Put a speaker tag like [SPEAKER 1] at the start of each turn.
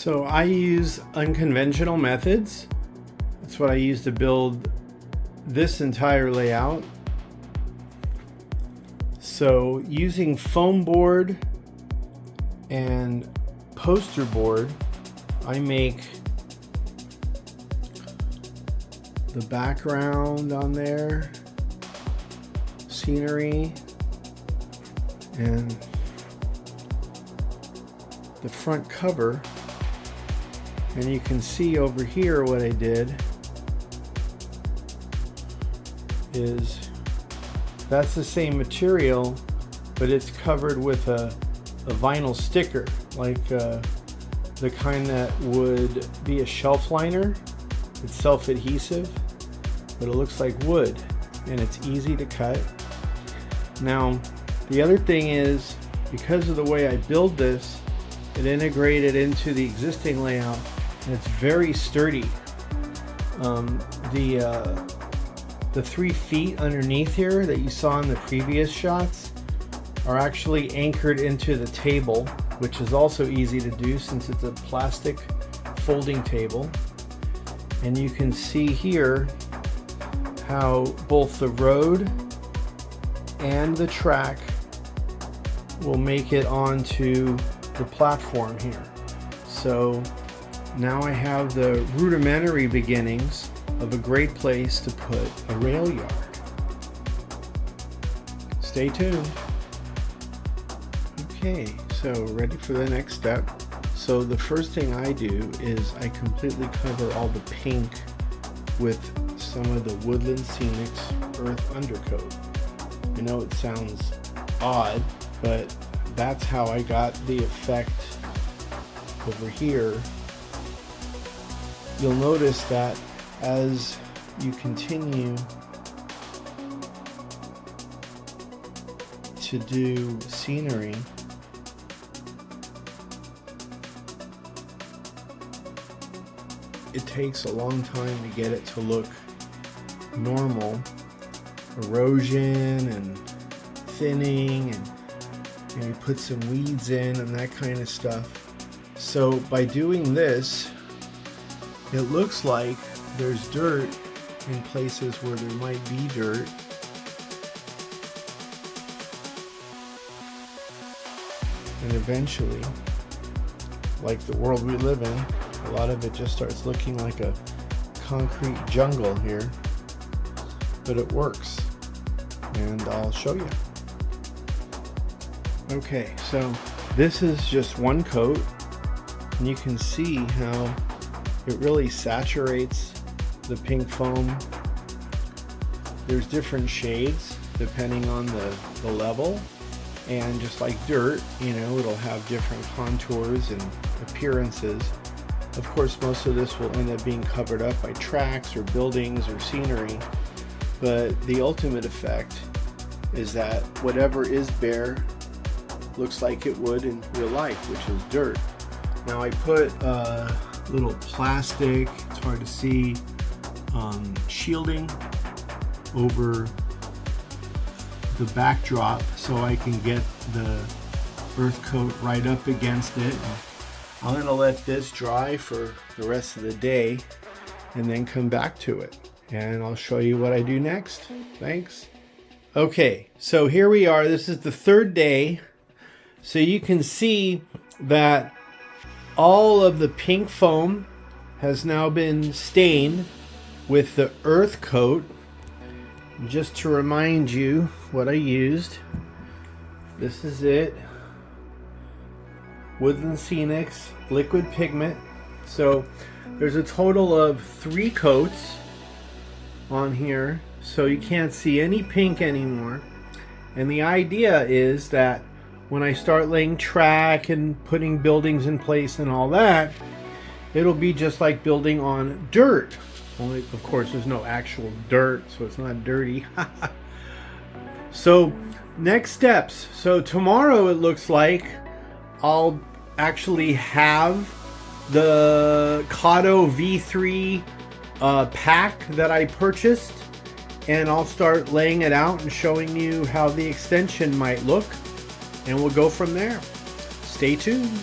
[SPEAKER 1] So I use unconventional methods. That's what I use to build this entire layout. So using foam board and poster board, I make the background on there, scenery, and the front cover. And you can see over here what I did is that's the same material, but it's covered with a vinyl sticker, like the kind that would be a shelf liner. It's self-adhesive, but it looks like wood, and it's easy to cut. Now, the other thing is, because of the way I build this, it integrated into the existing layout, and it's very sturdy. The 3 feet underneath here that you saw in the previous shots are actually anchored into the table, which is also easy to do since it's a plastic folding table. And you can see here how both the road and the track will make it onto the platform here. So now I have the rudimentary beginnings of a great place to put a rail yard. Stay tuned. Okay, so ready for the next step. So the first thing I do is I completely cover all the pink with some of the Woodland Scenics Earth Undercoat. I know it sounds odd, but that's how I got the effect over here. You'll notice that as you continue to do scenery, it takes a long time to get it to look normal. Erosion and thinning, and you put some weeds in and that kind of stuff. So by doing this, it looks like there's dirt in places where there might be dirt. And eventually, like the world we live in, a lot of it just starts looking like a concrete jungle here. But it works, and I'll show you. Okay, so this is just one coat, and you can see how it really saturates the pink foam. There's different shades depending on the level, and just like dirt, you know, it'll have different contours and appearances. Of course, most of this will end up being covered up by tracks or buildings or scenery, but the ultimate effect is that whatever is bare looks like it would in real life, which is dirt. Now I put little plastic, it's hard to see, shielding over the backdrop so I can get the earth coat right up against it. I'm going to let this dry for the rest of the day and then come back to it, and I'll show you what I do next. Thanks. Okay, so here we are. This is the third day. So you can see that all of the pink foam has now been stained with the earth coat. Just to remind you what I used, this is it. Woodland Scenics liquid pigment. So there's a total of 3 coats on here, so you can't see any pink anymore. And the idea is that when I start laying track and putting buildings in place and all that, it'll be just like building on dirt. Only, of course, there's no actual dirt, so it's not dirty. So, next steps. So tomorrow it looks like I'll actually have the Kato V3 pack that I purchased, and I'll start laying it out and showing you how the extension might look, and we'll go from there. Stay tuned.